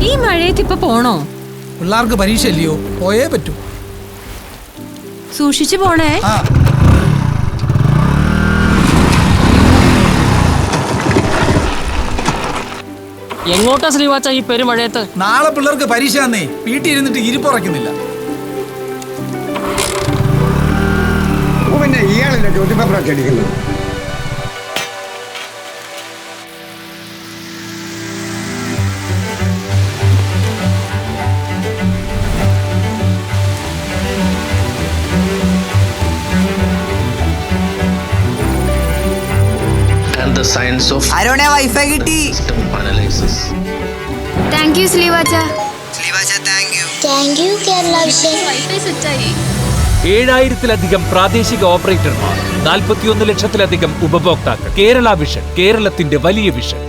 ഈ മഴയത്ത് ഇപ്പൊ പോണോ? പിള്ളേർക്ക് പരീക്ഷ ഇല്ലയോ, പോയേ പറ്റൂ. സൂക്ഷിച്ചു പോണേ. എങ്ങോട്ടാ ശ്രീവാച്ച ഈ പെരുമഴയത്ത്? നാളെ പിള്ളേർക്ക് പരീക്ഷ തന്നേ, വീട്ടിൽ ഇരുന്നിട്ട് ഇരിപ്പുറക്കുന്നില്ല. പിന്നെ ഇയാളല്ലേ ചോദ്യപേപ്പറൊക്കെ അടിക്കുന്നത്? And the science of ആരോണേ വൈഫൈ കിട്ടി. system analysis. താങ്ക് യു ശ്രീവാച്ച. Thank you Kerala Vision. Wifi സെറ്റായി. 7000-ലധികം പ്രാദേശിക ഓപ്പറേറ്റർമാർ, 41 ലക്ഷത്തിലധികം ഉപഭോക്താക്കൾ. കേരള വിഷൻ, കേരളത്തിന്റെ വലിയ വിഷൻ.